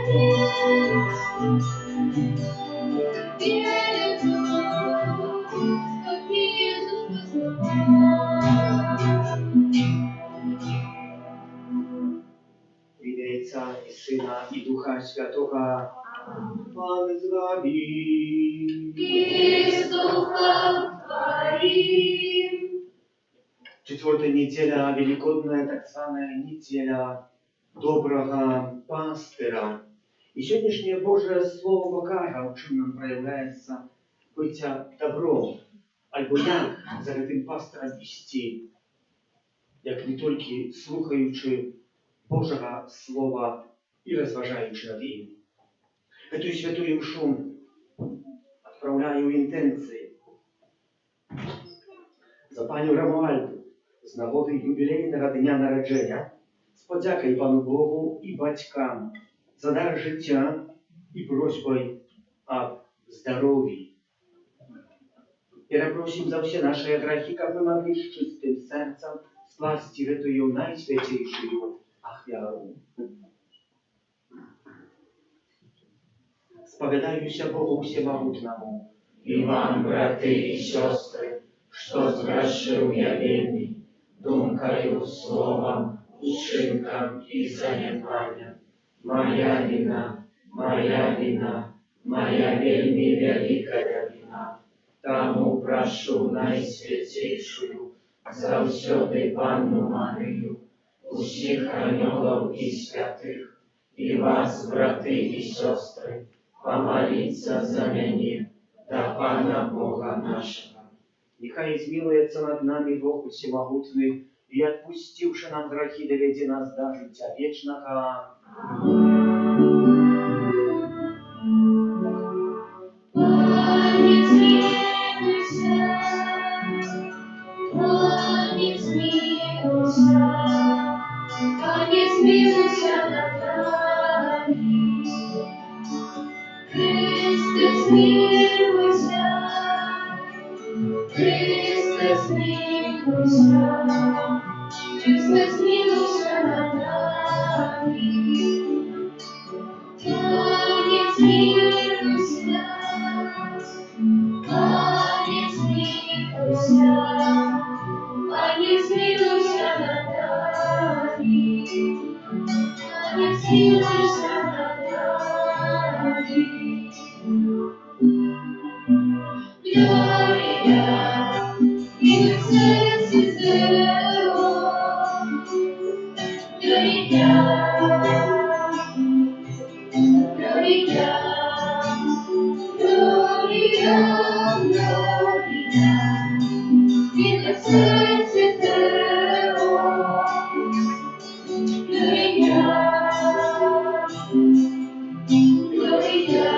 W imię Ojca i Syna i Ducha Świętego. Pan z wami. I z duchem Twoim. Четвертая неделя Великодная, так званая неделя Доброго Пастыря. И сегодняшнее Божие Слово покаже, в чим нам проявляється bycia добром, або як за этим пастыром вести, як не тільки слухаючи Божого Слова и розважаючи над ним. Эту святую мшу отправляю интенции за пані Ромуальду з нагоди юбілейного дня народження, з подякою Пану Богу і батькам за дар життя і просьбою об здоров'ї. Перепросим за все наши грехи, как мы могли с чистым сердцем скласть в эту наисвятейшую ахвяру. Споведаюся Богу Всемогутному I wam, braty i siostry, što zgraszył ja wielmi, dumkaju, słowam, uczynkam i zaniedbaniem. Moja wina, moja wielmi wielika wina. Tamu proszę najświętejszую, zawsiody Pannu Maryju, усіх aniołów i świętych, i was, braty i siostry, помолиться за меня, до Пана Бога нашего. Нехай змилуется над нами Бог Всемогутный, и отпустивши нам грехи, доведи нас до життя вечного. Пане, змилуйся, Пане, змилуйся, Пане, змилуйся над нами. Христе, змилуйся, Христе, змилуйся, Христе, змилуйся над нами. Пане, змилуйся, Пане, змилуйся, Пане, змилуйся над нами. Пане, змилуйся над нами. Gloria in excelsis Deo. Gloria, Gloria, Gloria, Gloria in excelsis Deo. Gloria, Gloria.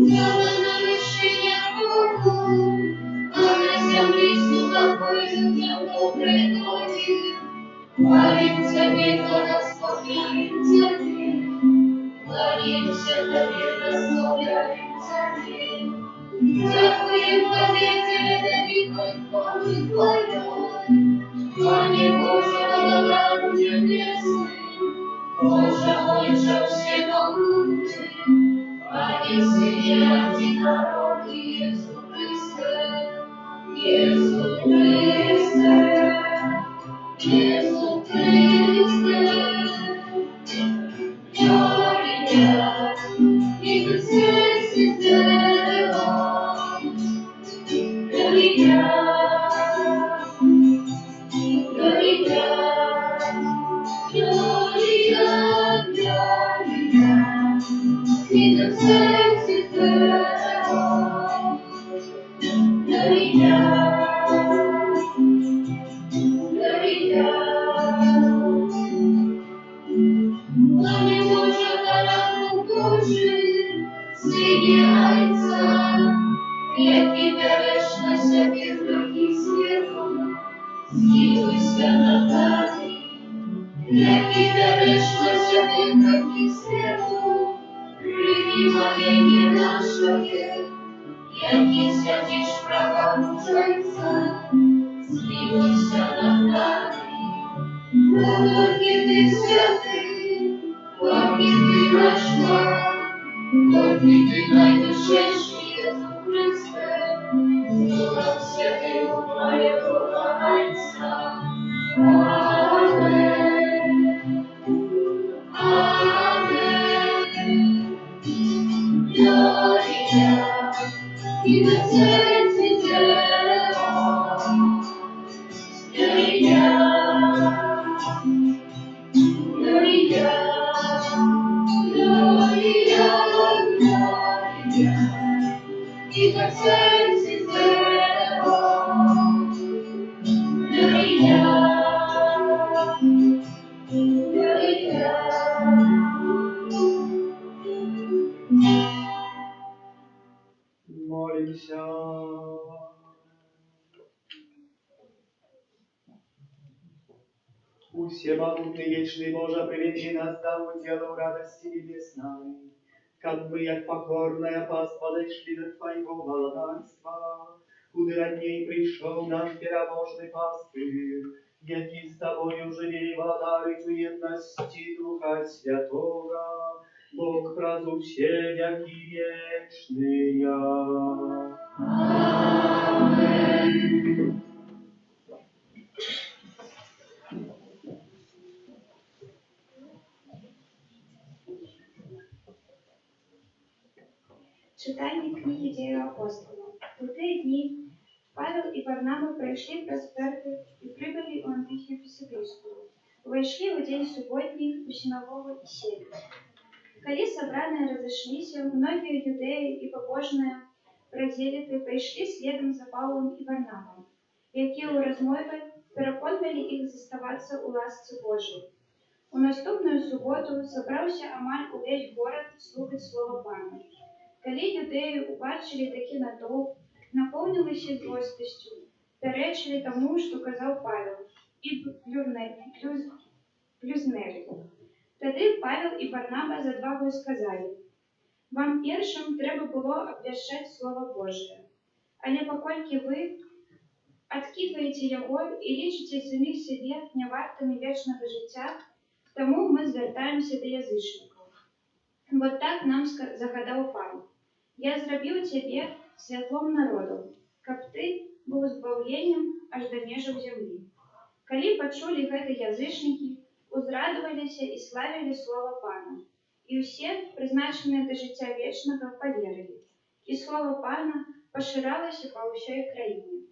Chwała na wyższynie Bogu, a na ziemi słuchawою dnia dobrego dnia. Chwalimy Ciebie, błogosławimy Ciebie, chwalimy się Tobie, błogosławimy Ciebie. Dziękuję Tobie, wielką chwały Twoją, Panie Boże, Obradu niebiesny, Boże Ojcze Wszechmogutny, Panie Synie racji narody, Jezu Chryste, Jezu Chryste, Jezu Chryste. Gloria in excelsis Deo. Gloria, Gloria, Gloria, Gloria in excelsis Deo. Gloria, Gloria. Panie Boże, Panu Boży, Synie Ojca, jaki dałeś na siebie drogi światło, zmiłuj się nad nami. Jaki dałeś na siebie drogi światło, przyjmij molenie nasze, jaki świecisz prawa Ojca, zmiłuj się nad nami. Bóg, Ty święty, Najświętszy Jezu Chryste, z Duchem Świętym Twojego Ojca. Amen. Amen. Gloria in excelsis Deo. Gloria, Gloria, Gloria, Gloria in excelsis Deo. Gloria, Gloria. Молимся. Всемогутный вечный Боже, приведи нас к тому делу радости небесной, как мы, як покорная паства, дошли до Твоего володарства, куда ранее пришел наш пераможный пастырь, який с Тобою живи и владарит в едности Духа Святого, Бог правду все веки вечные. Аминь. Читання книги Дієві апостолів. У ті дні Павел і Варнава пройшли през Перги і прибыли у Антихию Писидийскую. Вошли в день субботний у синагогу и сели. Коли собранные разошлись, многие юдеи и побожные разделиты пришли следом за Павлом и Варнавом, які у розмові переконували їх заставатися у ласці Божій. У наступную суботу собрався амаль увесь город слухати слово Пана. Коли юдеї убачили таки натовп, наповнилися злостістю, перечили тому, що казав Павел, і блюзнери. Тоді Павел і Варнава з одвагою сказали: «Вам першим треба було обвящати Слово Божие, але покольки ви откидуєте його і лічите самих себе невартими вічного життя, тому ми звертаємося до язичників. Вот так нам загадав Пан: я зробив тебе світлом народу, каб ти був збавленням аж до межів землі». Коли почули гэта язычники, узрадовалися і славили слово Пана. І всі, призначені до життя вічного, поверили. І слово Пана поширалося по всій країні.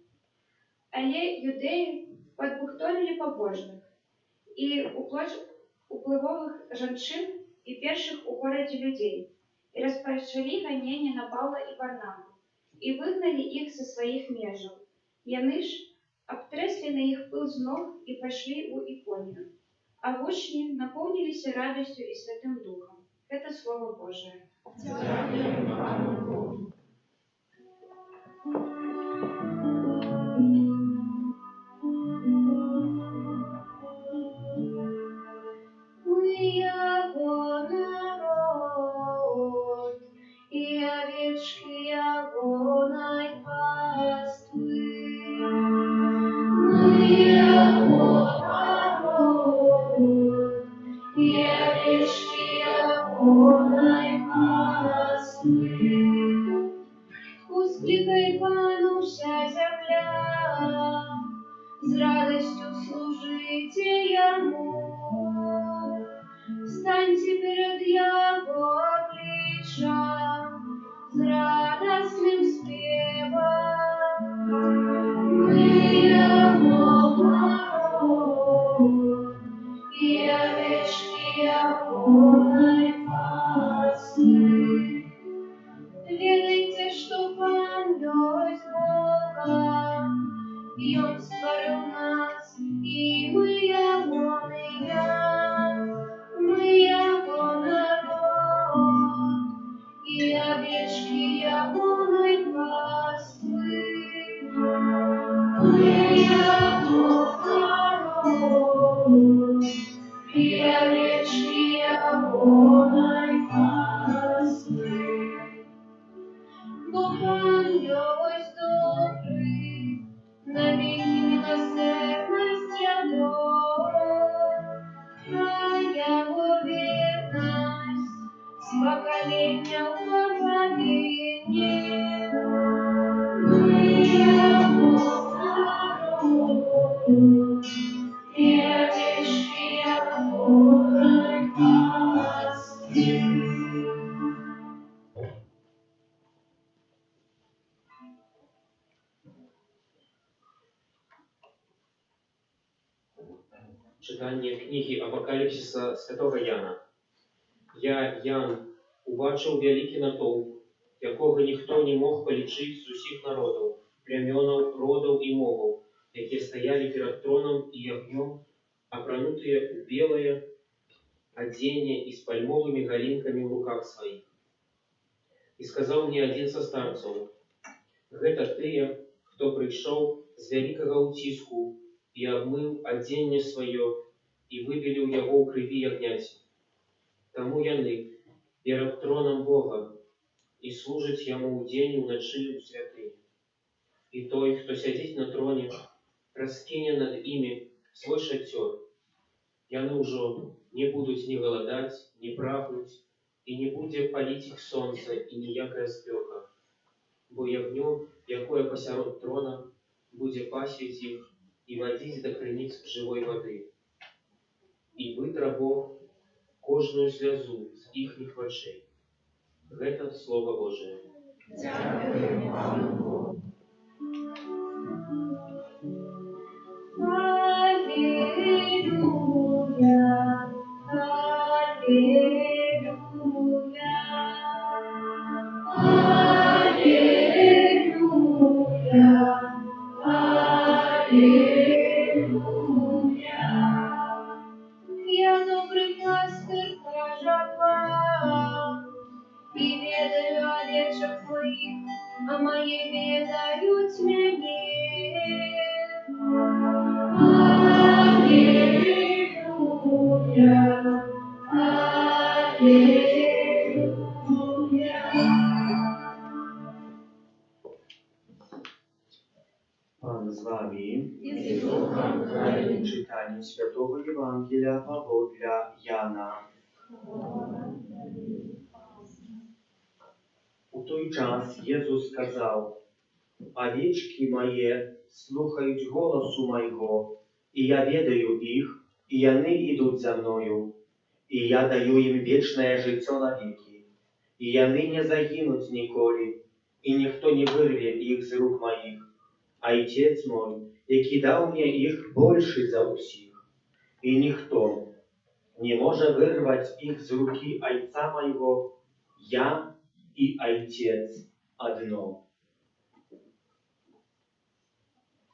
Але юдеї подбухторили побожних і впливових жанчин і перших у городі людей, і розпочали гонення на Павла і Варнаву, і вигнали їх со своїх межів. Яны ж обтресли на их пыл з ног и пошли у Иконию. А в учни наполнились радостью и Святым Духом. Это Слово Божие. Мы Его народ, и овечки Его паствы. Мы Его народ, и овечки Его паствы. Ускликай Пану вся земля, с радостью служите Ему. Встаньте перед Его обличьем с радостным спевом. Мы Его народ, и овечки Его паствы. Ведайте, что Пан есть Бога, и Он створил нас, и мы Его мы Его народ, и овечки Его паствы. Мы Его народ, и овечки Его паствы. Бог Пан есть добрый, навеки милосердность Его, на Его верность с поколения в поколение. Читання книги Апокаліпсиса святого Яна. Я, Ян, убачив великий натовп, якого ніхто не мог полічити з усіх народів, племёнов, родов і мовов, які стояли перед троном і огнем, опранутые в белое одеяние и с пальмовыми галинками в руках своих. И сказал мне один со старцов: «Гэта тыя, хто прийшов з великого утиску, і обмив одіння своє, і вибілив його у криві ягняці. Тому яни перед троном Бога, і служать йому удень і вночі у святині. І той, хто сидить на троні, розкине над ими свой шатер. Яны уже не будуть ні голодать, ні прагнуть, і не буде палить їх сонце, і ніякая спека. Бо ягню, якое посеред трона, буде пасвіть їх і водить до криниць живої води. І витра Бог кожную сльозу з їхніх очей. Гэта Слово Божие. Дякую вам, Богу. Аллилуйя, аллилуйя, аллилуйя, аллилуйя. Я добрый пастырь, кажа вам, и ведаю о овечках моих, а мои ведают меня. Аллилуйя, аллилуйя. Pan z wami. I z duchem Twoim. Czytanie Świętego Ewangelia Pawła Jana. У той час Єсус сказав: «Овечки мої слухають голосу Майго, і я ведаю їх, і вони йдуть за мною, і я даю їм вічне життя навіки, і вони не загинуть ніколи, і ніхто не вирве їх з рук моїх. А Отець мой, який дав мені їх більший за усіх, і ніхто не може вирвати їх з руки Отця Моєго, я і Отець одно».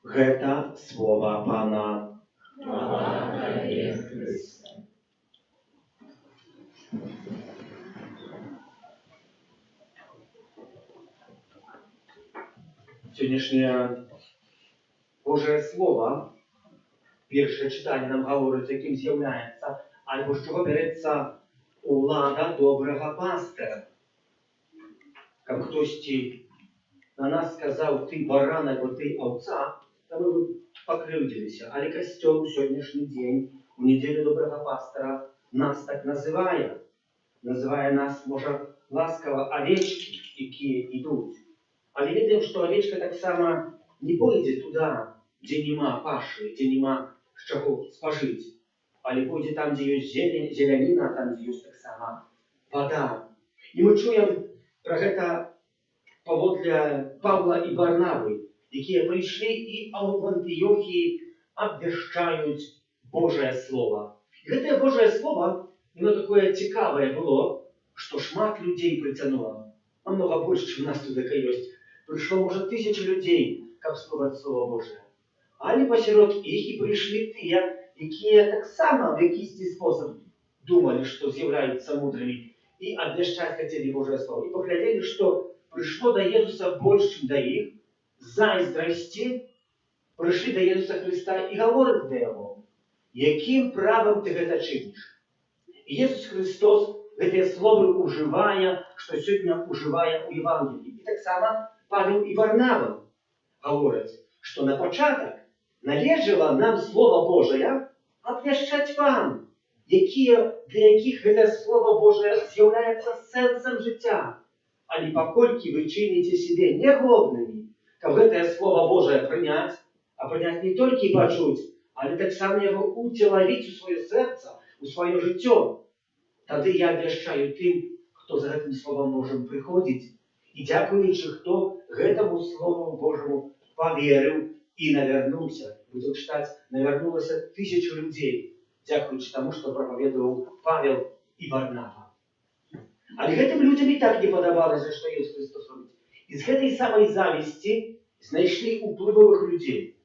Гэта слова Пана. Хвала Тобі, Христе. Сьогоднішнє Боже Слово, перше читання нам говорить, яким з'являється, або з чого береться влада доброго пастиря. Як хтось на нас сказав: «Ти баран, або ти овця», то ми б покривдилися. Але Костел у сьогоднішній день, у неділю доброго пастора, нас так називає. Називає нас, може, ласково овечки, які йдуть. Але видим, що овечка так само не пойде туди, де нема паші, де нема з чого спожити. Але пойде там, де є зеленина, там, де є так само вода. І ми чуємо про це паводле Павла і Барнаби, які прийшли і в Антиохії обвіщають Божє Слово. І це Божє Слово, воно таке цікаве було, що шмат людей притягнуло. Намного більше, ніж у нас тут таке є. Прийшло, може, 1000 людей, щоб слухати Слово Боже. Але посеред їх і прийшли ті, які так само в якийсь спосіб думали, що з'являються мудрими, і обвіщати хотіли Божє Слово. І поглядели, що прийшло до Єсуса більше, ніж до їх, зайздрості, прийшли до Єсуса Христа і говорять до Його: «Яким правом ти це чиниш?» І Єсус Христос це слово уживає, що сьогодні уживає у Євангелії. І так само Павел і Варнава говорять, що на початок належало нам Слово Божє обвіщати вам, для яких це Слово Боже з'являється сенсом життя. але паколькі вы чыніце себе негоднымі, каб гэтае Слово Божие прыняць, а прыняць не толькі пачуць, але таксама яго уцелавіць у сваё сэрца, у сваё жыццё, тады я абвяшчаю тым, хто за гэтым Словом Божым прыходзіць, і дзякуючы, хто гэтаму Слову Божаму поверыў і навярнуўся. Будзем чытаць, навярнулася 1000 людзей, дзякуючы таму, што прапаведаваў Павел і Варнава. Але гэтым людзям і так не падабалася, што Ісус Христос робіць. І з гэтай самай завісці знайшлі ўплывовых людзей.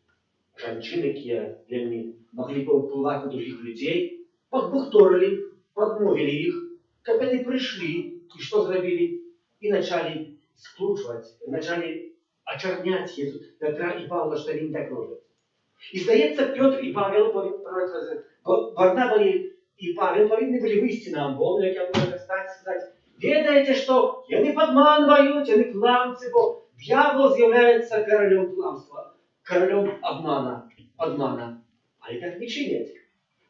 Жанчын, якія вельмі маглі паўплываць на другіх людзей, падбухторылі, падмовілі іх, каб яны прыйшлі і што зрабілі? І началі скручваць, началі ачарняць Петра і Павла, што яны так робяць. І здаецца, Петр і Павел, Варнава і Павел павінны былі выйсці на амбон, як я можу сказаць, ведаеце, што яны падманваюць, яны кламцы, бо д'явол з'яўляецца каралём кламства, каралём обмана, падмана. Але так не чыняць.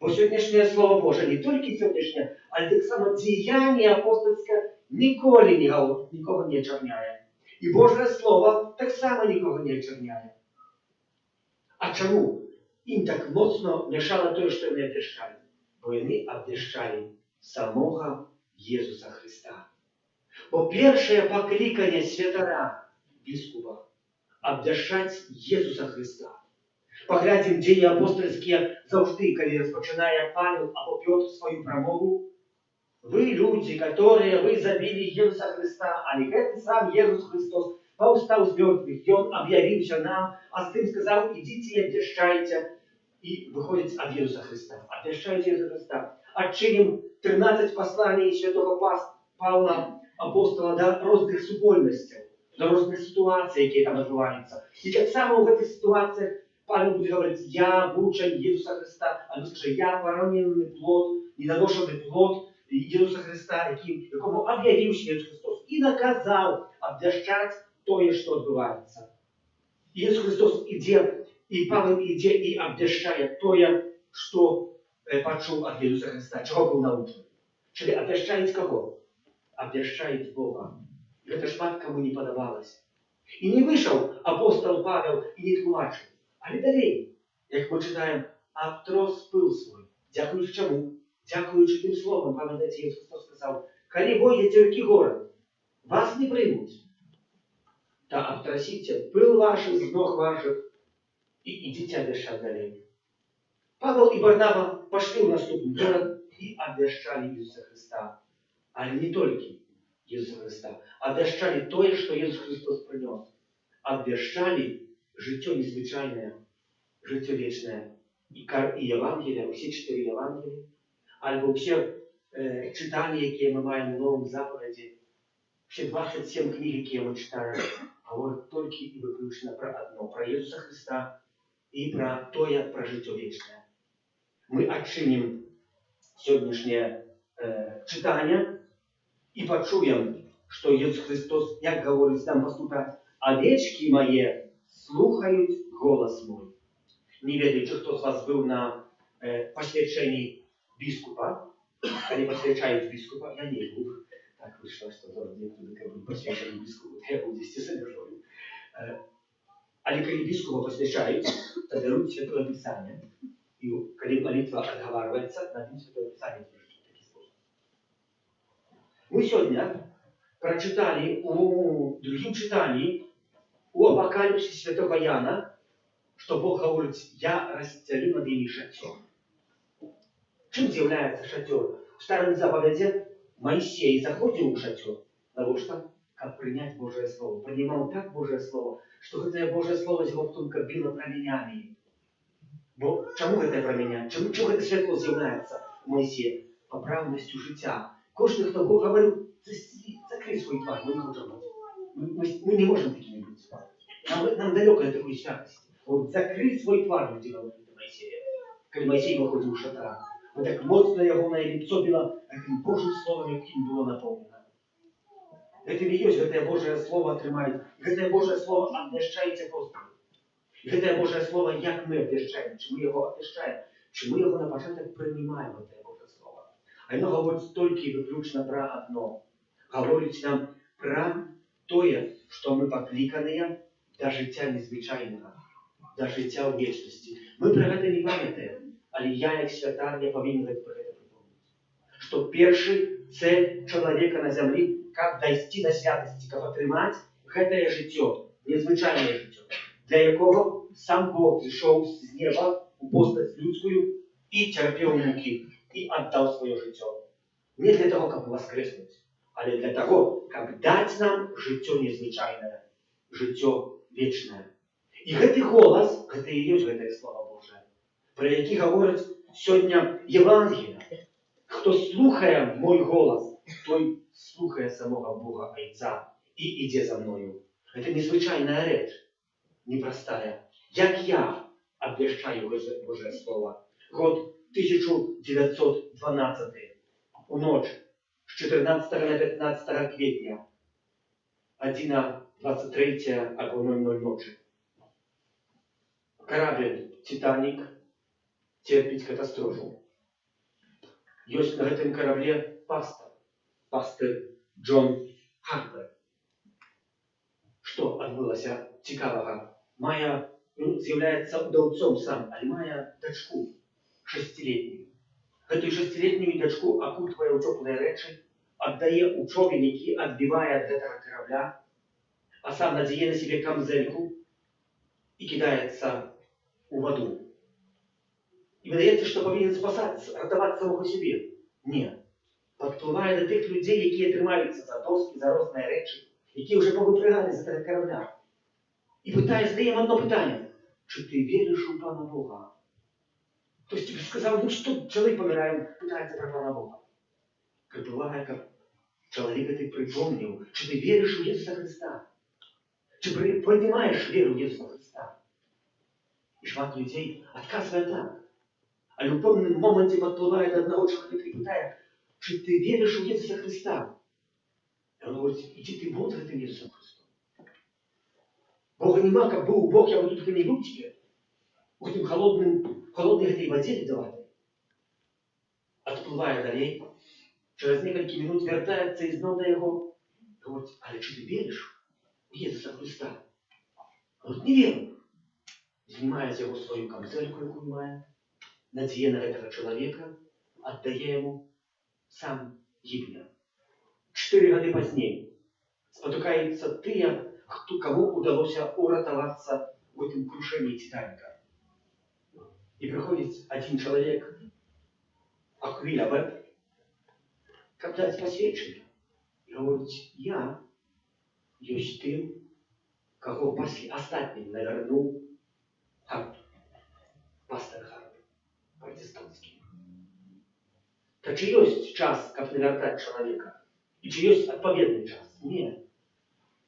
Бо сённяшняе Слово Божие, не толькі сённяшняе, але таксама дзеянне апостольскае ніколі нікога не ачарняе. І Божае Слово таксама нікога не ачарняе. А чаму? Ім так моцно мяшала тое, што яны абвяшчалі? Бо яны абвяшчалі самога Езуса Христа. Бо першае пакліканне святара, біскупа, абвяшчаць Езуса Христа. Паглядзім дзеянні апостольскія заўжды, калі распачынае Павел або Пётр сваю прамову. Вы люди, которые вы забили Иисуса Христа, а не гэты сам Иисус Христос паўстаў з мёртвых, Ён аб'явіўся нам, а з тым сказаў, ідзіце і абвяшчайце. І выходзіць ад Иисуса Христа. Абвяшчайце Иисуса Христа. Адчынім 13 посланий святого Павла, апостола, да розных супольнасцяў, да розных ситуаций, якія там адбываюцца. І таксама ў гэтых ситуациях Павел будет говорить, я вучень Иисуса Христа, а він скаже, я поранений плод, недоношений плод Иисуса Христа, якому об'явився Ісус Христос і наказав обвящать тое, що відбувається. Ісус Христос іде, і Павел іде і обвящає тое, що почув від Ісуса Христа, чого був научений. Czyli обвящають кого? Обвящають Бога. І це шмат кому не подобалось. І не вийшов апостол Павел і не тлумачив. Але далей, як ми читаємо, а трос пил свой. Дякуючи чому? Дякуючи тим словом, пам'ятаєте, Ісус Христос сказав, коли войдете в який город, вас не приймуть. Та обтрасите пил ваш з ног ваших і ідіть обвящать далей. Павел і Варнава пошли в наступний город і обвящали Ісуса Христа. Але не тільки Ісуса Христа. Обвящали тое, що Ісус Христос принес. Обвящали життя незвичайне, життя вічне. І Євангелія, усі 4 Євангелії, або всі читання, які ми маємо в Новому Заповіді, всі 27 книг, які ми читаємо, говорять тільки і виключно про одно, про Ісуса Христа і про тоє, про життя вічне. Ми відчинимо сьогоднішнє читання і почуємо, що Ісус Христос, як говорить нам поступати, овечки мої слухають голос мой. Не ведаю, чи хто з вас був на посвяченні біскупа, коли посвячають біскупа, я не був. Так вийшло, що зараз некоторі були посвячені біскупу, я був здесь содержою. Але коли біскупа посвячають, то беруть Святое Писання. І коли молитва отговаривается, на ним Святое Писание пишет в такий спосіб. Ми сьогодні прочитали у другим читанні у Апокалипсисе святого Яна, что Бог говорит, я расстелю над ними шатер. Чим з'являється шатер? В старому заповіді Моисей заходил в шатер, того что, как принять Божие Слово. Принимал так Божие Слово, что это Божие Слово его только било променями. Бо чому це променя? Чому це світло з'являється в Моисеї? Поправностью життя. Кожен, хто Бог говорив, закрий свій твар, ми не хочемо бути. Ми не можемо такими бути. Нам далеко от такої святості. Вот закрий свой твар, люди говорили Моисея. Коли Моисей виходив у шатра, вот так моцно його на лицо било, таким Божим словом, яким було наповнено. Гэтым і ёсць гэтае Божае Слово атрымаюць. Гэтае Божае Слово абвяшчаеце апостолы. І гэтае Божае Слово, як мы абвяшчаем, чи мы його абвяшчаем, чи ми його на початок приймаємо, гэтае Божае Слово. А яно говорить тільки виключно про одно. Говорить нам про тое, што мы пакліканыя да жыцця незвычайнага, да жыцця ў вечнасці. Мы пра гэта не памятаем, але я, як святар, не павінен пра гэта прыпомніць. Што першы цель чалавека на зямлі, каб дайсці да святасці, каб атрымаць гэтае жыццё, незвычайнае жыццё, для якога сам Бог зышоў з неба у постаць людскую і цярпеў мукі, і аддаў сваё жыццё. Не для таго, каб воскреснуць, але для таго, каб даць нам жыццё незвычайнае, жыццё вечнае. І гэты голас, гэта і ёсць гэтае слова Божае, пра які гавораць сёння Евангелія. Хто слухае мой голас, той слухае самога Бога Айца і ідзе за мною. Гэта незвычайная рэч, непростая. Як я абвяшчаю Божае Слово. Год 1912, у ноч з 14 на 15 квітня, 1:23 або 00 ночі. Корабль «Титаник» терпіць катастрофу. Ёсць на гэтым карабле пастыр Джон Хартер. Што адбылася цікавага? Мае з'яўляецца ўдаўцом сам, але мае дачку 6-летнюю. Гэтую 6-летнюю дачку акутвае ў цёплыя рэчы, аддае ў човен, які адбівае ад гэтага карабля, а сам надзее на сябе камзэльку і кідаецца у ваду. І выдаецца, што павінен спасацца, ратаваць самого сябе. Не. Падплывае да тых людзей, якія трымаюцца за доскі, за розныя рэчы, якія ўжо павыпрыгалі з гэтага карабля. І задае ім одно пытанне. Чи ты вериш у Пана Бога? Хтось тобі сказав, ну що чоловік помирає, питається про Пана Бога. Прибуває, як чоловік ти припомнив, чи ти віриш у Ісуса Христа? Чи приймаєш віру в Ісуса Христа? І шмат людей відказує так. Але в певному моменті підпливає до одного чоловіка і питає, чи ти віриш у Ісуса Христа? І він говорить, іди ти Бог за тим Ісусом Христом. Бога нема, как был Бог, я бы тут не был тебе. В этом холодной этой воде ледоватой. Отплывая далей, через несколько минут вертается из дна до его. Говорит, але что ты веришь в Иисуса Христа? Говорит, не верю. Занимаясь его свою камзельку, якую має, надея на этого человека, отдая ему сам гибня. 4 года позднее спотыкаются тыя, кому удалось уратоваться в этом крушении Титаника. И приходит один человек, Аквиль Аббат, как дать посвящение. И говорит, я есть тем, кого после остатним навернул Харп, пастор Харп, протестантский. Так чи есть час, как навертать человека? И чи есть отповедный час? Нет.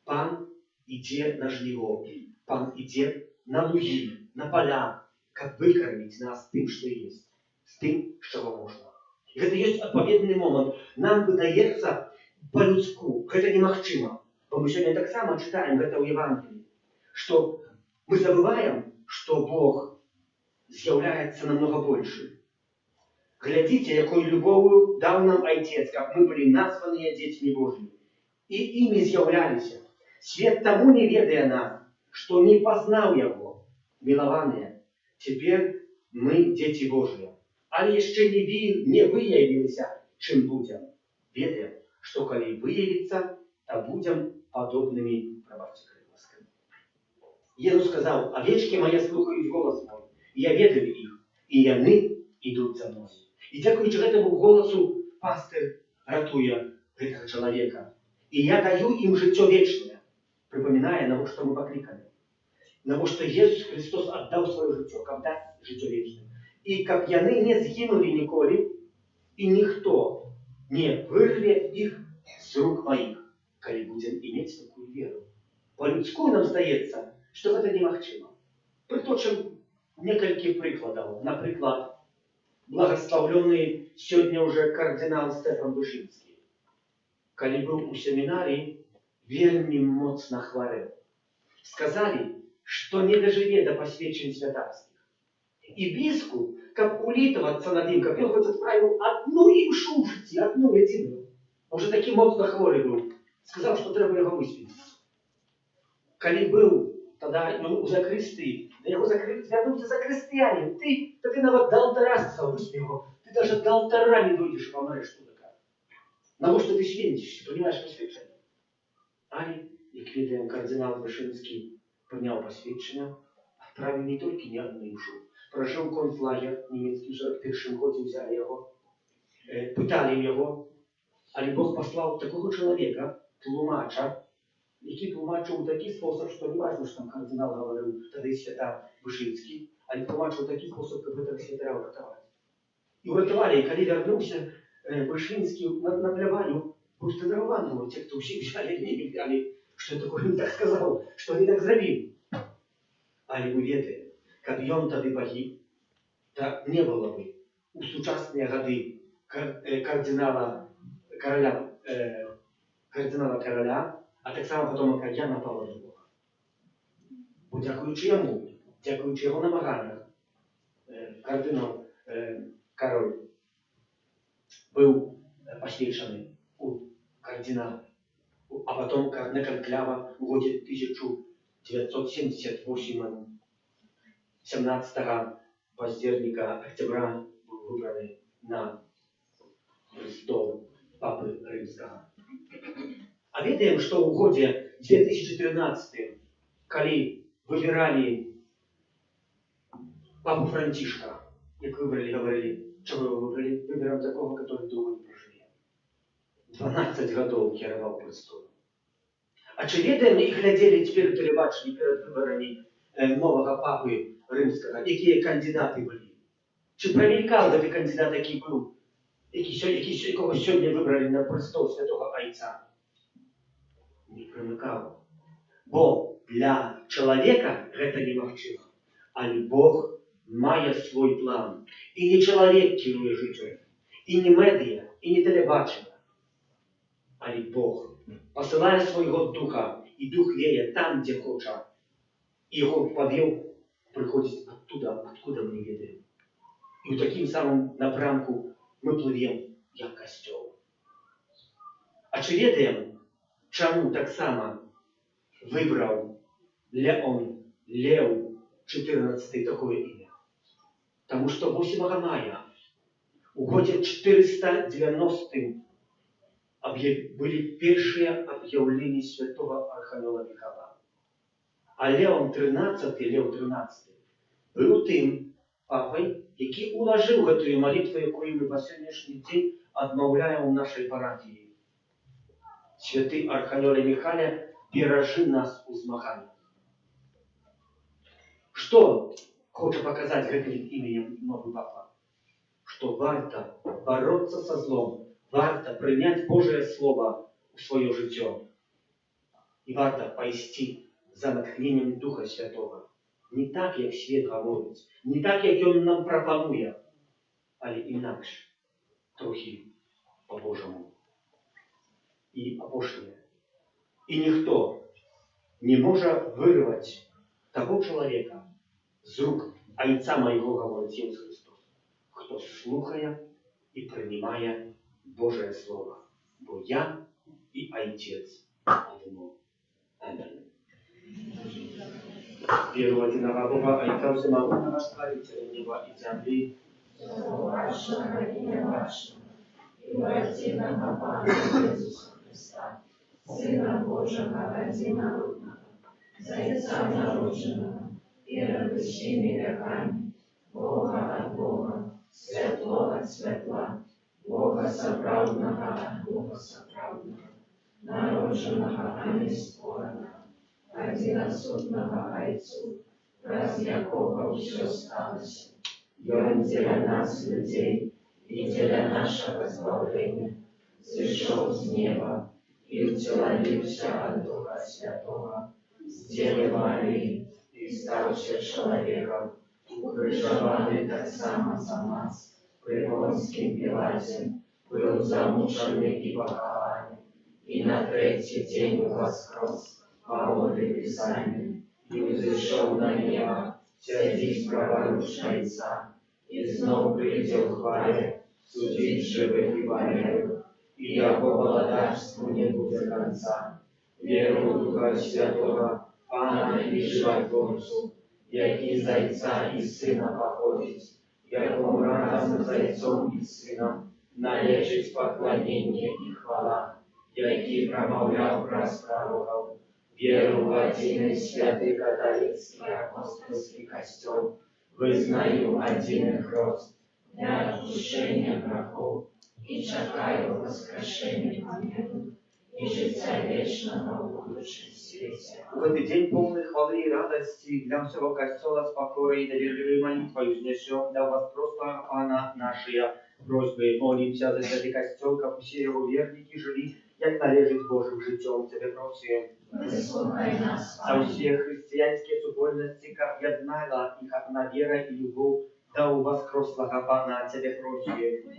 Пан иде на жниво, Пан иде на луги, на поля, как выкормить нас тем, что есть, с тем, чего можно. И это есть отповедный момент. Нам выдается по-людску, это немагчыма. Бо мы сегодня так само читаем это в Евангелии, что мы забываем, что Бог з'является намного больше. Глядите, якой любовью дал нам Отец, как мы были названные детьми Божьими. И ими з'являлись. Свет тому не ведая нас, что не познал его, милованные. Теперь мы дети Божьи. Але еще не выявились, чем будем. Ведаем, что коли выявится, то будем подобными пробавцам. Иисус сказал, овечки мои слухают голос мой, и я ведаю их, и они идут за мной. И дякуючи этому голосу, пастырь ратуя этого человека. И я даю им життя вечное, припоминая, на что мы покликали. На что Иисус Христос отдал свое життя, как даст життя вечное. И как яны не сгинули николи, и никто не вырве их с рук моих, коли будем иметь такую веру. По-людську нам здається, що це немагчыма. Приточим несколько прикладов. Например, благословленный сегодня уже кардинал Стефан Вышинский. Коли был у семинарии, вельми моцно хворел. Сказали, что не доживе до посвящень святарских. И бискуп, как улитываться над ним, как он хоть отправил одну имшу в житті, одну единую. Уже таким моцно хворый был сказаў, што трэба яго высвеціць. Калі быў тада у закрысты, да яго звярнуўся закрыстыянін, ты нават да алтара сказаў, высве яго, ты даже да алтара не дойдзеш, памрэш тудака. Навошта ты свенцішся, прымаеш пасведчанне? Але, як ведаем, кардынал Вышынскі прыняў пасведчанне, адправіў не толькі не адну душу, пражыў концлагер нямецкі ў 41 годзе, взяли яго, пыталі яго, але Бог паслаў такого чалавека, тлумача, які тлумачыў у такі спосаб, што не важна, што там кардынал гаварыў, тады свята Вышынскі, але тлумачыў у такі спосаб, каб гэтага святара ўратаваць. І ўратавалі, і калі вярнуўся Вышынскі на пляванню, быў здараваны, те, хто ўсіх взяли, не ведалі, што такое не так сказаў, што не так зрабіў. Але мы ведаем, каб ён тады пагіб, то не было бы у сучасныя гады кардынала караля, а таксама потомака Яна Павла II. Бо дзякуючы яму, дзякуючы яго намаганнях, кардынал кароль быў пасвечаны у кардынала, а потом на конклява в годе 1978 17 паздзерніка октября был выбраны на престол папы Рымскага. А ведаем, што ў годзе 2013, калі выбіралі папу Францішка, як выбралі, говорили, чого вы выбрали? Выберем такого, который дома не проживе. 12 гадоў кіраваў престолом. А чи ведаем, і глядзелі цяпер тэлебачылі перад выбарамі новага папы Рымскага, якія кандидаты былі? Чи промелькаў гэты кандидат, які быў, якого сёння выбралі на престол святого Айца? Не промелькаў. Бо для чалавека гэта немагчыма, але Бог мае свой план. І не чалавек кіруе жыццём, і не медыя, і не тэлебачанне, але Бог посылае свайго духа, і дух вее там, дзе хоча. І яго павеў прыходзіць оттуда, откуда мы не ведаем. І ў такім самым напрамку мы плывем, як касцёл. А чи ведаем, чаму таксама выбраў Леон Леў 14 такое імя? Тому што 8 мая у годзе 490 былі першыя аб'яўленні святого Архангела Михайла. А Леон 13, Леў 13, быў тым папай, які улажыў гэтую малітву, якую мы па сённяшні дзень адмаўляем у нашай парафіі. Святы Архангеле Михайле, беражы нас у змаганні. Што хоча паказаць гэтым іменем новы папа? Што варта бороться со злом, варта прыняць Божие Слово у сваё жыццё. І варта пайсці за натхненнем Духа Святого. Не так, як свет гаворыць, не так, як ён нам прапануе, але інакш, трохі по-божаму. І апошняе. І ніхто не можа вырваць таго чалавека з рук Айца майго, гаворыць Ісус Христос, хто слухае і прынимае Божие Слово. Бо я и Отец одно. Аминь. Веру одиного Бога, Отца Всемогущего, Створителя неба и земли, вашего имя вашего, и единого Бога Иисуса Христа, Сына Божьего одинородного, Зайца народженного, первый всеми веками, Бога от Бога, светло от светла, Бога соправдного от Бога соправдного, народженного, а не створенного, одиносудного Айцу, раз якого все сталося. И Он для нас, людей, и для нашего избавления, сошел с неба и утеловился от Духа Святого, с Девы Марии, и ставший человеком, укрыжованный так само за нас, при Понским Пилате, был замученный и похован, и на третий день воскрес по воле Писания, и взошел на небо, сядись праворуч Отца, и снова придет в хвале судить живых и померных, i jako władawstwu nie będzie końca. Wierzę w Ducha Świętego, Pana i Żywotwórców, jaki z Ojca i Syna pochodzić, jaką razem z Ojcem i Synem należeć pochwalenie i chwała, jaki przemawiał oraz prorokował. Wierzę w один święty katolicki apostolski Kościół, wyznaję один chrzest dla odpuszczenia grzechów i czekają воскрешения помилуй и życia wiecznego w будущем świecie. В этот день полный хвалы и радости для всего Костола с покорой и доверливой молитвой вознесем для вас просто Пана наши просьбы. Молимся за святый Костел, как все его верники жили, jak należy z Bożym życiom. Ciebie proszę. Wysłuchaj nas, За все христианские субольности, как одна их одна вера и любовь, да у вас крослага Пана, Ciebie proszę.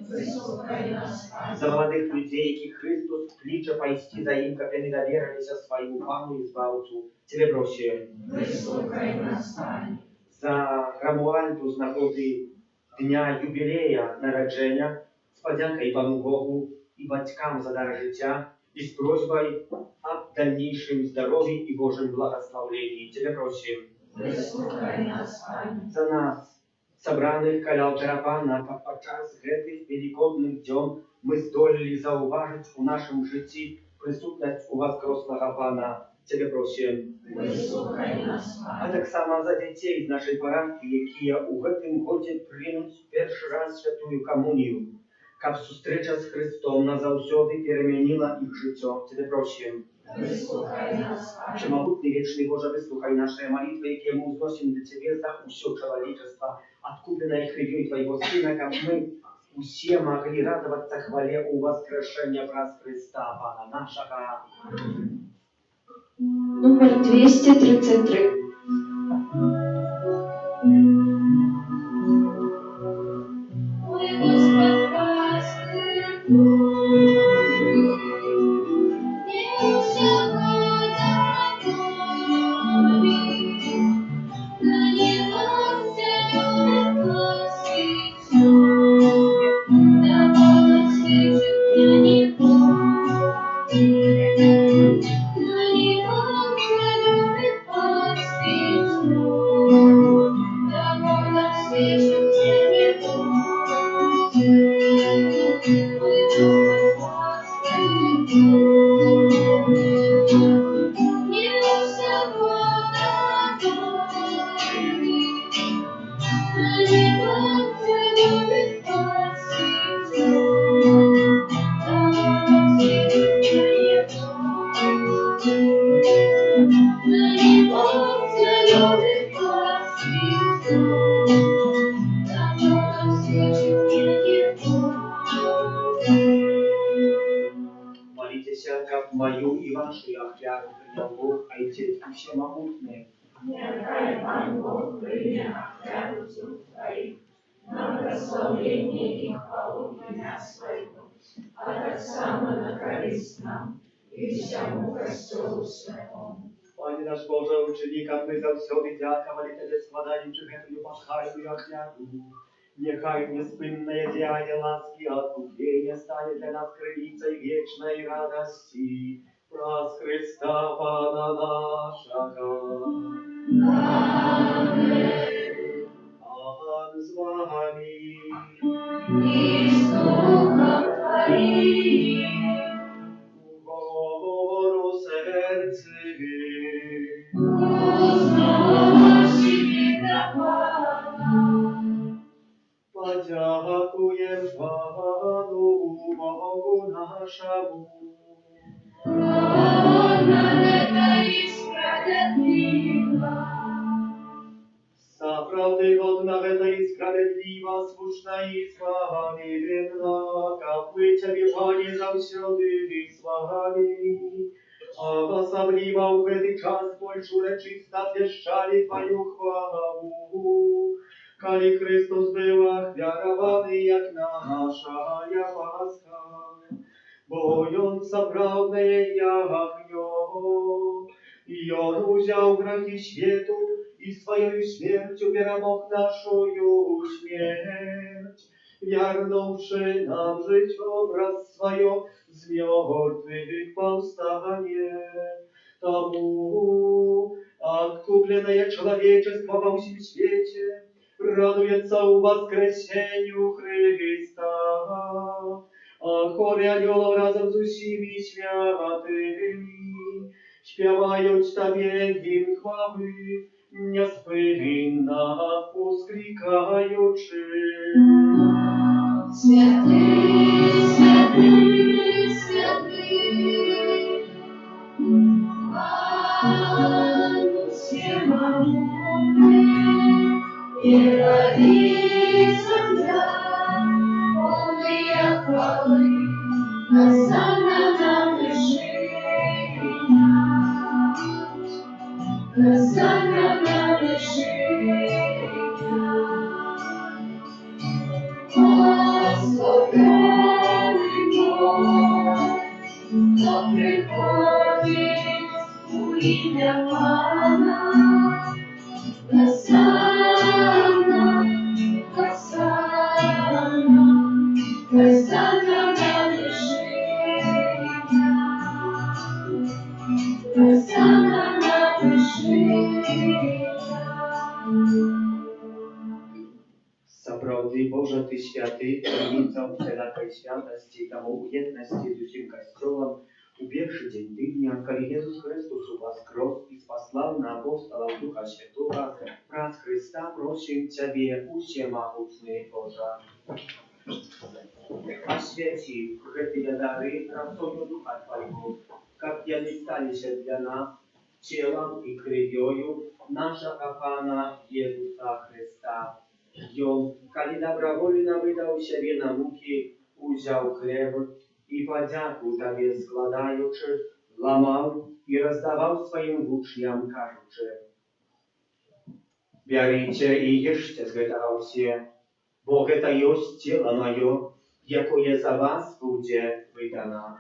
Wysłuchaj nas, За молодых людей, яких Христос кличе пойти за им, как они доверились своему Пану и Збавцу. Ciebie proszę. Wysłuchaj nas, Panie. За храмувальну з нагоди Дня юбілея народження, з подякою Пану Богу і батькам за дар життя, и с просьбой о дальнейшем здоровье и Божьем благословении. Тебя просим. Wysłuchaj nas, Panie. За нас, собраних каля алтаря Пана, подчас гэтых великодных дён мы здолели зауважить у нашем житті присутність у воскреслого Пана. Тебе просим. Wysłuchaj nas, А Panie. так само за детей з нашей парафії, які у гэтым годзе прымуць першы раз святую камунію, каб сустрэча з Христом назаўсёды перамяніла іх жыццё. Тебе просим. Wysłuchaj nas, Panie. Всемогутный вечный Боже, выслухай наши молитвы, якія мы узносим для Тебе за ўсё чалавечества, откупленное крывёй Твоего Сына, каб мы усе могли радоваться хвале у воскрешения праз Христа, Пана нашего. Номер 233. Ой, Господь, пастырь мой, не всякого дороги, на него взяло свечу, да благословит я него. На него взяло свечу, да благословит я него. Ой, Господь, пастырь мой, не всякого дороги, на него взяло свечу, да благословит я его. На него взяло свечу, да благословит я его. Молитесь, как мою и вашу я клятву принял Бог, Отец Всемогутный. Нехай Пан Бог прийме клятву Твоих на благословение и хвалу ім'я Своего, а так само на користь нам и всему Костелу Святому. Пане наш Боже, ученикам мы завсёды дяковали Тебе, складаючи гэтую пасхальную клятву. Нехай неспынное деяние ласки и откупления станет для нас крылицей вечной радости. Праз Христа Пана нашего. Аминь. Пан з вами. И с Духом Твоим. Говору сердце. Возносим до Пана. Подякуем Пану Богу нашему. Праведно это и справедливо. Справды годна это и справедливо, слушна и справедливо, как мы Тебе, Пане, завсёды с вами. А особливо в этот час больше урочисто звещали Твою хвалу. Коли Христос был охвярованный, як наша Пасха, бо Он справдное ягнё, и Он узял грехи свету, и своей смертью перемог нашу смерть, вернувши нам жить образ свое, z mертвых повстане. Тому откупленное человечество во всем свете радуется у воскресению Христа. А хоре анiołów razem z усіми святыми śpiewają Tobie gimn chwały, niespewinna poskrykaючи. Святий, святий, святий, Ангел всемогутний, и родится земля, полная хвалы, Госанна на вершине, Госанна на вершине. Благословенный Бог, кто приходит у имя Пана. Госанна, Госанна, Госанна на вершине, Госанна на вершине. Сапраўды, Божа, Ты святы, Троица всякой святости, тому уедности с усім костелом, у перший день тыдня, коли Иисус Христос воскрес и спаслал на апостолов Духа Святого, праз Христа просим Тебе, усемогутный Божа. Освети эти дары красоту Духа Твоего, как они стались для нас телом и кровью нашего Пана Иисуса Христа. И Он, коли добровольно выдал себе на муки, взял хлеб и подяку Тебе складаючи, ломал и раздавал своим учням, кажучи: «Берите и ешьте с этого все, бо это есть тело мое, якое за вас будет выдано».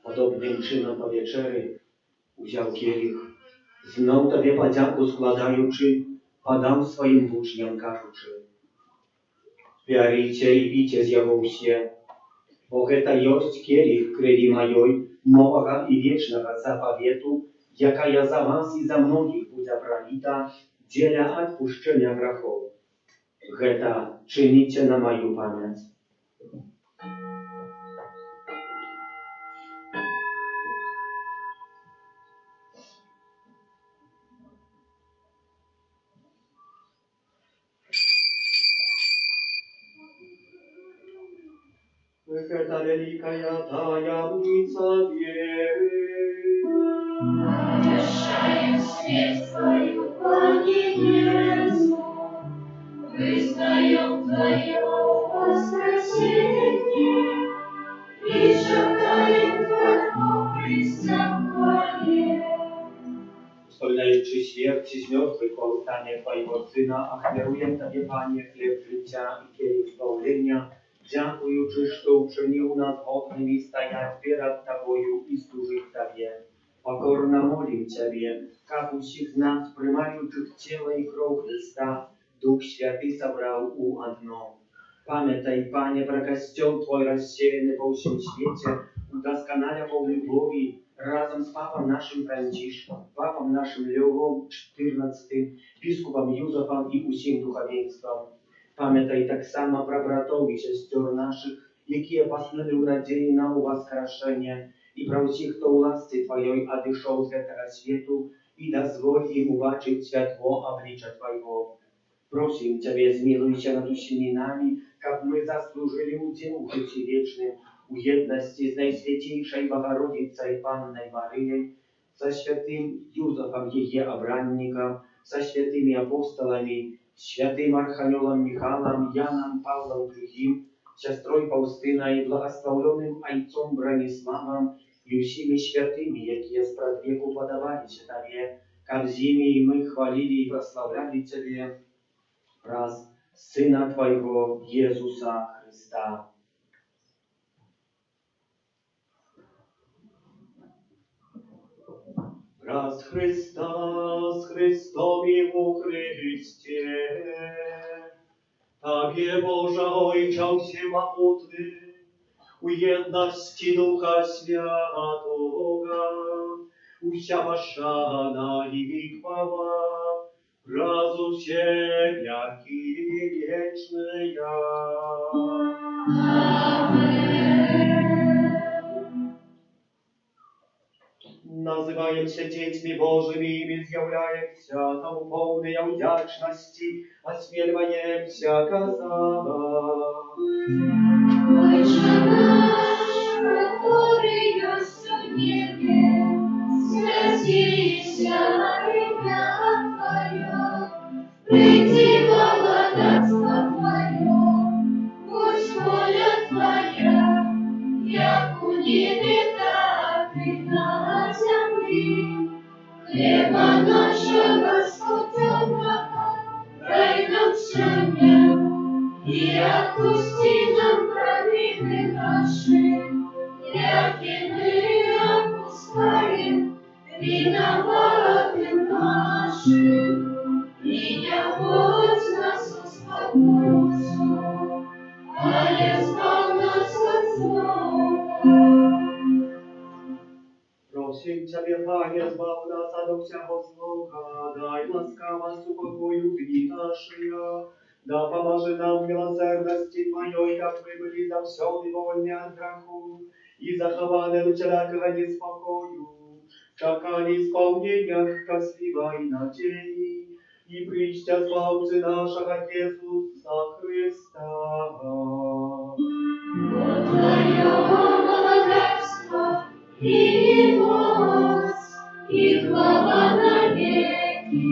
Podobnym czynem po wieczery wziął kielich, znał Tobie podzięku składający, podał swoim uczniom, każuczy: «Берите и пейте z jego все, bo это есть kielich krwi mojej, nowego i wiecznego zapowiedu, jaka ja za was i za mnogich będzie prolita, dla odpuszczenia grzechów. Это czynicie na moją pamięć». Это великая таямница веры. Обещаю смерть Твою, Пане Иисус, вызнаем Твое воскресение и шагаем Твоего преступления. Wspominający śmierć z mертвых powstanie Twojego Syna, ofiaruję Tobie, Panie, chleb życia i kielich zbawienia, dziękujący, że uczynił nas godnymi stajać przed Tobою i służyć Tobie. Покорно молим Тебе, как усіх нас, приймаючих тіло і кров Христа, Дух Святий собрав у одно. Пам'ятай, Пане, про костел Твой рассеянный по всем свете, удосконаля по любови, разом с Папом нашим Францишком, Папом нашим Левом XIV, Біскупом Юзефом і усім духовенством. Пам'ятай так само про братов і сестер наших, які поснули в надії на воскрешення, і про всіх, хто у ласці Твоєї одійшов з цього світу, і дозволь їм убачити світло обличчя Твоєго. Просим Тебе, змилуйся над усіми нами, как мы заслужили удел в житті вечным, у єдності з Найсвятейшей Богородицей Панной Марией, со святым Юзефом ее обранником, со святыми апостолами, святым Архангелом Михаилом, Яном Павлом II, сестрой Фаустиной, благословленным отцом Брониславом и всеми святыми, які спрад веку подавались Тебе, как зими и мы хвалили и прославляли Тебе, раз Сына Твоего Иисуса Христа. Раз Христа с Христом и у Христе, Tabie Boża Ojca Всемогутny, u jedności Ducha Świętego, usia waszana i chwała, razu się wielki wieczny ja. Називаєм się дітьми Божими, і з'являємся тому повної вдячності, осмілюємося казати. Отче наш, который есть в небе, святися имя Твое, приди благодатство Твое, пусть воля Твоя, як у небе, так и на земле. Хлеба нашего скудного дай нам сегодня, и отпусти нам провины наши, яки мы отпускаем виноватым нашим. И не вводь нас в искушение, але избавь нас от злого. Просим Ciebie, Panie, zbaw nas od всякого злого, дай ласкаво супокою дни наши, да поможи нам в милосердности Твоей, как мы были завсёды вольны от греху, и захованы от всякого неспокою, чакали исполнения счастливой надеи, и прища Спасителя нашего Иисуса Христа. Твое благодатство и власть, и слава навеки.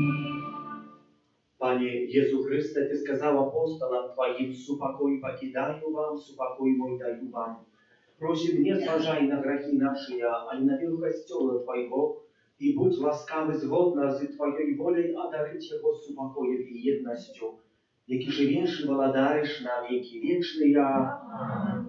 Panie Jezu Chryste, Ty skazał apostolam Twoim, supokój покидаю вам, supokój mój daju wam. Просим, не зważaj на грехи наши, ale на веру Kościoła Twojego, i будь łaskawy zgodna z Twojej wolей одарить Его супокоем и едностью, jaki живешь и владаешь на веки вечные.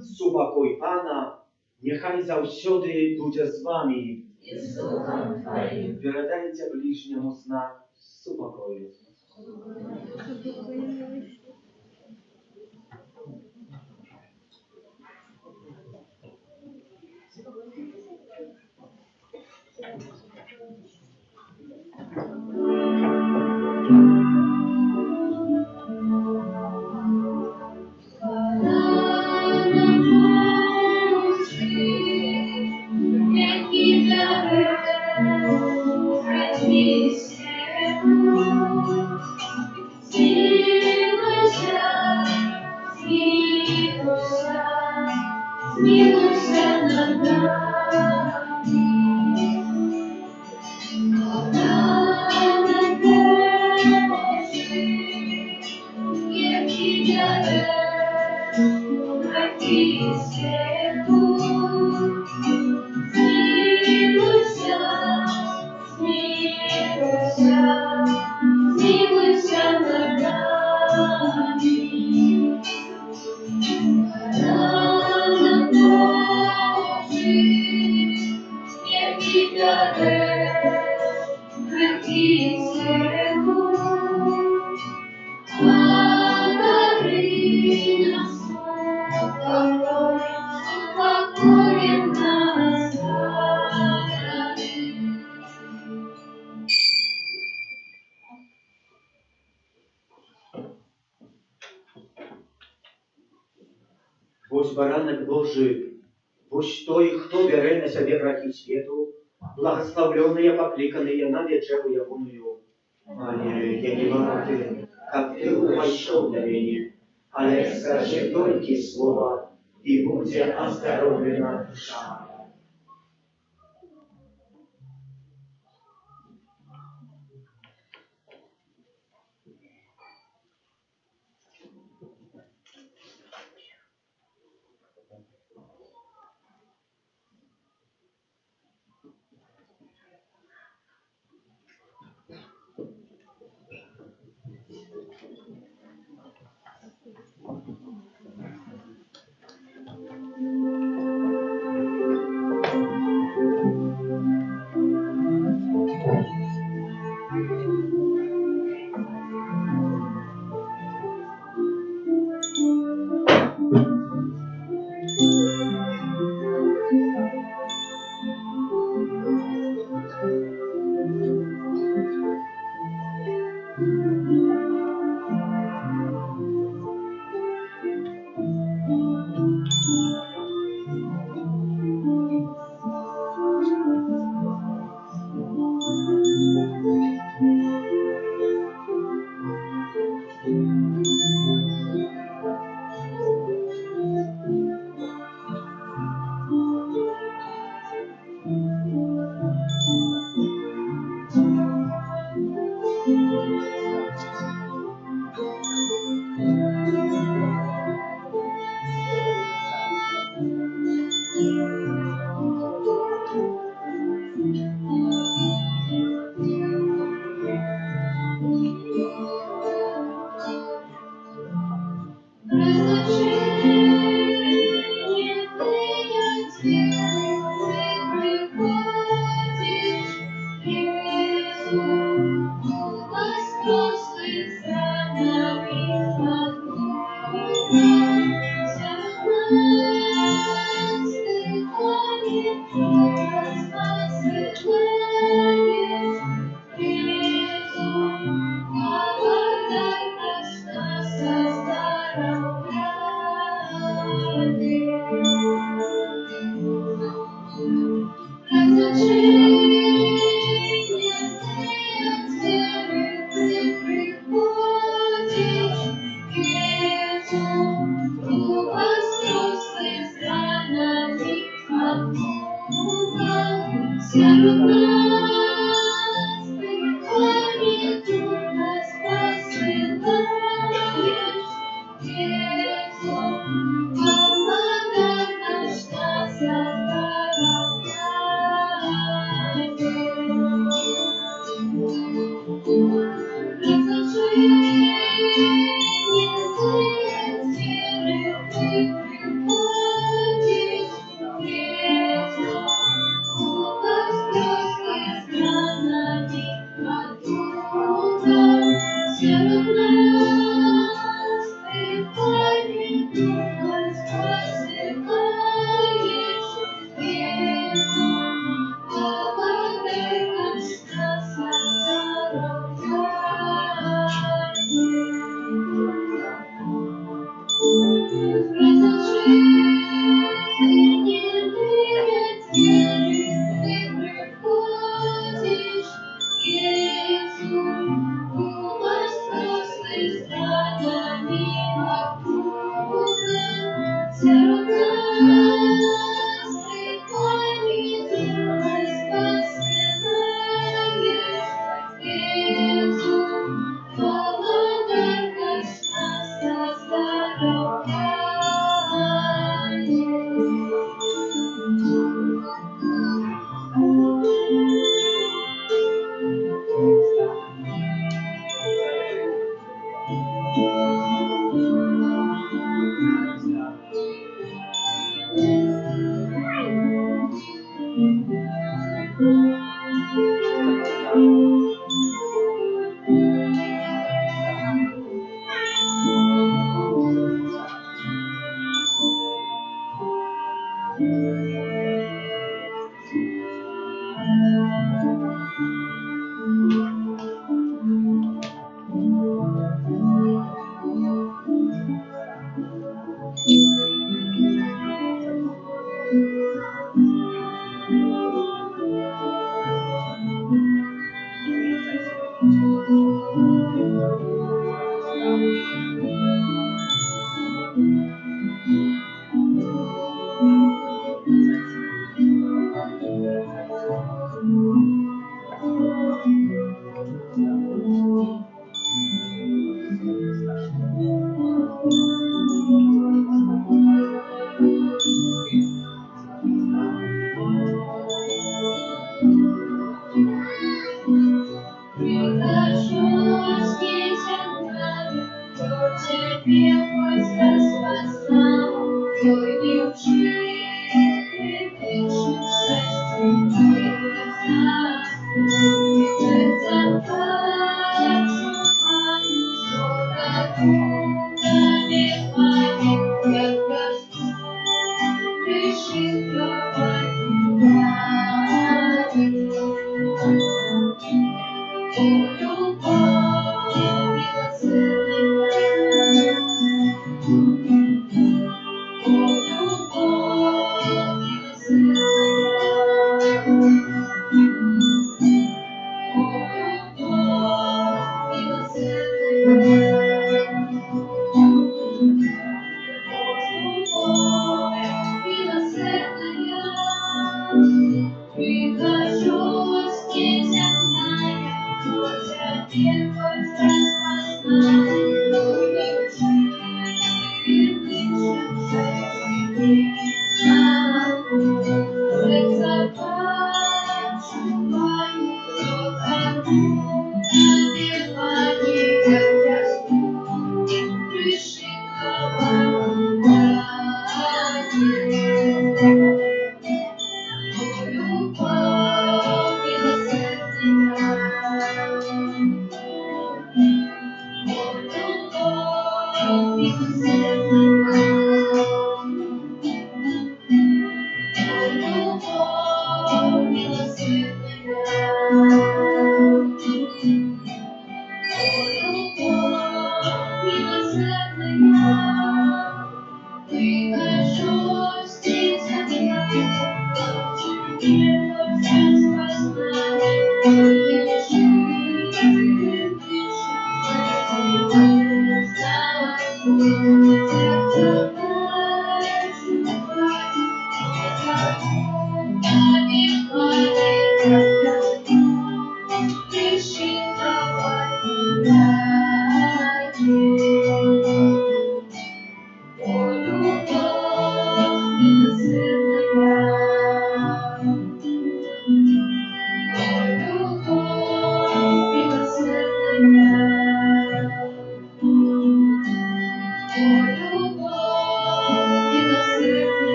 Супокой Pana, niechaj zawsiody będzie z Wami. И с Духом Твоим. Передайте ближнему знак супокою. Ось баранок Божий, ось той, хто бере на себе грехи світу, благословленные, покликанные на вечеру ягоную. Але я не варты, как ты вошел для меня, але скажи только слова, и будет оздоровлена душа.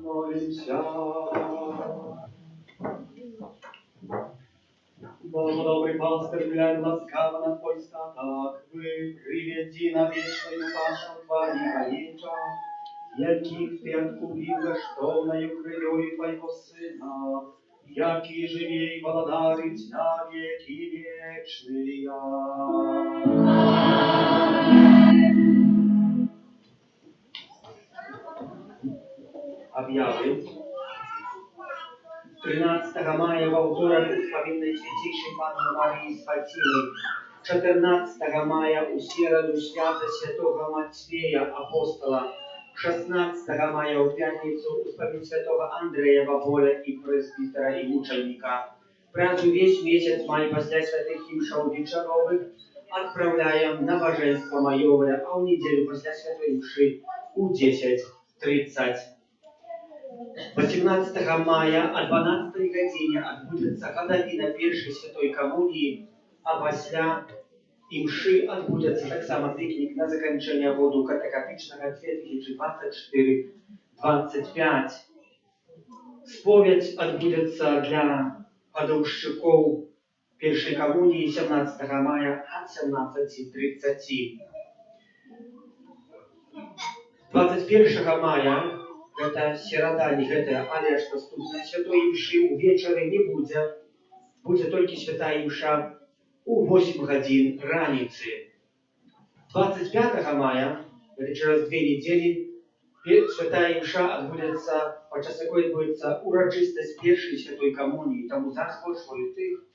Молимся. Боже, добрый пастырь, глянь ласкаво на твой статок, приведи на вечную вашу твои гаеча, яких ты откупил гоштовною кровью твоего сына, яки живей благодарить на веки вечные. Объявы. 13 мая во вторник успоминной Святейшей Панны Марии Спасителей, 14 мая у середу свято святого Матфея Апостола, 16 мая у пятницу успомин святого Андрея Баболя и пресвитера и мученика. Празднуем весь месяц май после святых имшаў вечеровых, отправляем на божество майовое, а в неделю после святой мши у 10:30. 18 мая о 12 године отбудется годовина першей святой коммунии, а пасля имши отбудется так само пикник на заканчение году катехатичного 2024-25. Споведь отбудется для подовщиков першей коммунии 17 мая от 17:30. 21 мая это серада, не гэта, але ж наступная святой імшы увечары не будзе. Будзе толькі святая імша у 8 гадзін раніцы. 25 мая, это через 2 недели, святая імша адбудецца, падчас якой адбудецца урачыстасць першай святой камуніі. Таму запрошваю тых,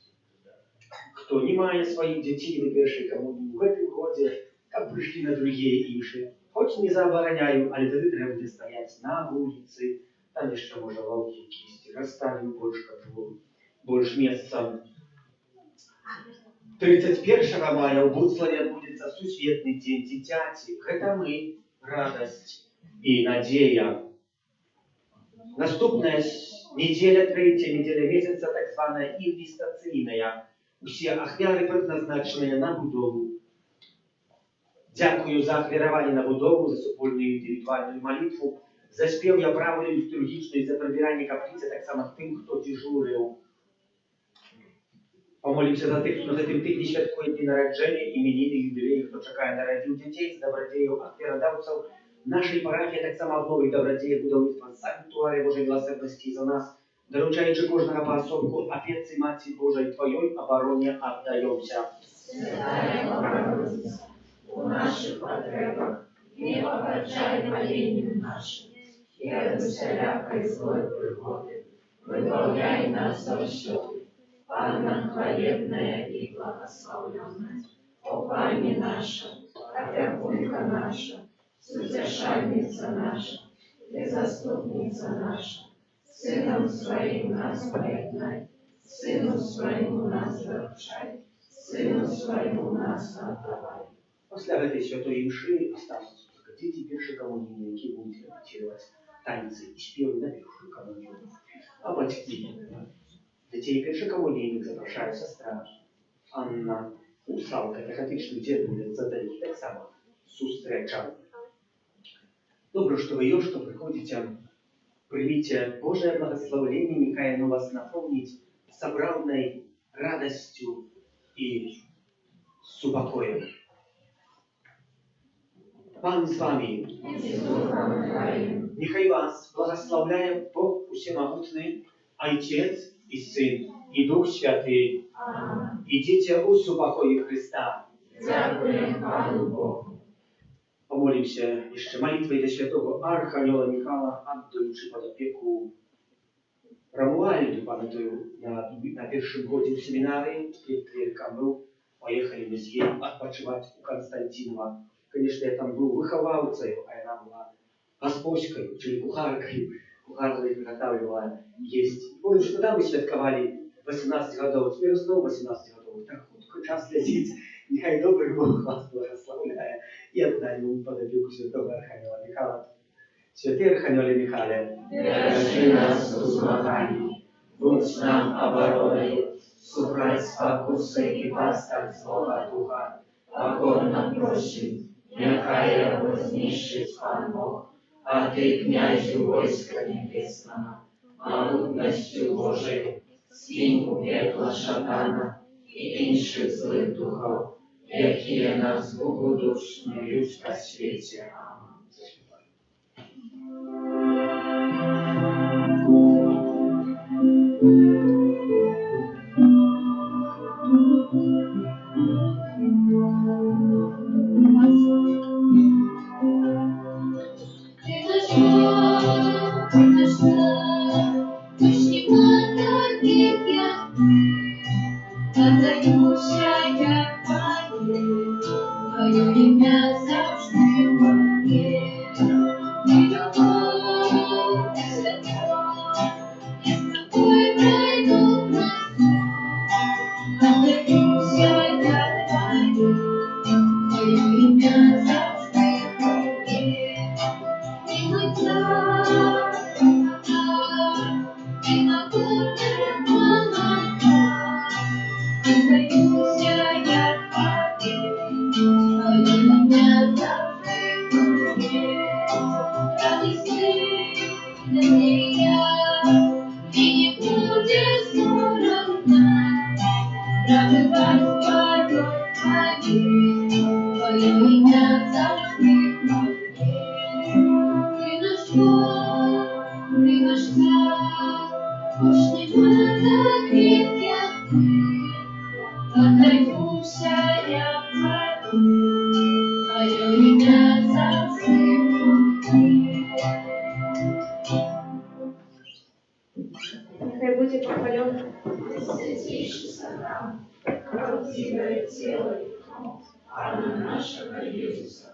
хто не мае сваіх дзяцей на першай камуніі у гэтым годзе, каб прыйшлі на другія імшы. Хоць не забараняю, але тады трэба будзе стаяць на вуліцы, там яшчэ можа лаўкі якісьці, расставіў больш месца. 31 мая ў Буцлаве адбудзецца сусветны дзень дзіцяці. Гэта мы, радасць і надзея. Наступная неделя, третья неделя месяца, так званая інвестацыйная. Усе ахвяры предназначеныя на будову. Дякую за ахвяраванне на будову, за супольную індывідуальную молитву, за спеў я правую літургічную, за прыбіранне капліцы, так само тым, хто дзежурыў. Помолимся за тых, хто на гэтым тыдні святкуе дні нараджэння, іменіны, юбілеі, хто чакае нарадзіў дзяцей, з дабрадзеяў, ахвярадаўцаў. Нашай парафіі таксама в новых дабрадзеях будаўніцтва санктуарыя Божай міласэрнасці за нас, даручаючы кожнага паасобку апецы Маці Божай Тваёй абароне аддаёмся. Святая Богородица, у наших потребах погоджай молению нашим, и от всякой злой пригоды выбавляй нас завсёды. Панна хвалебная и благословленная, о Пане наша, опекунка наша, сутешальница наша, и заступница наша, Сыном Своим нас поеднай, Сыну Своему нас выручай, Сыну Своему нас отдавай. После этой святой мши остался закатите первые коммунии, які будут репетировать танцы и спевы на первую коммунию. А батьки, детей первой коммунии запрошає сестра Анна Усалка, катехетичну дедулю за них так само зустрічав. Добро, что вы ее, что приходите, примите Божие благословение, нехай оно вас наполнит собравной радостью и с упокоем. Пан з вами. Нехай вас благословляє Бог Усемогутний, Отец и Сын, и Дух Святый. Идите у супокоя Христа. Дякуємо Пану Богу. Помолимся еще молитвой для святого Архангела Михаила, отдающий под опеку Рамуальду, памятую, на первом году в семинарии, перед клериком был, поехали мы с ней отпочивать у Константинова. Конечно, я там был выховалцей, а она была господской, czyli кухаркой. Кухарка приготавливала есть. Помню, что тогда мы святковали 18 годов, теперь снова 18 годов. Так хутко час летит. Нехай добрый Бог вас благословляет. И отдали ему под опеку святого Архангела Михаила. Святый Архангеле Михаиле, держи нас у змаганні, будь нам обороною, супрать спокуси і пасток злого духа, покорно просим, нехай його знищить Пан Бог, а ти, князю войска небесного, могутностью Божою, скинь у пекла шатана і інших злих духов, які нас благодушнюють по світі. Нехай буде похвален Святейший собрал, правдивое тело и кровь Пана нашего Иисуса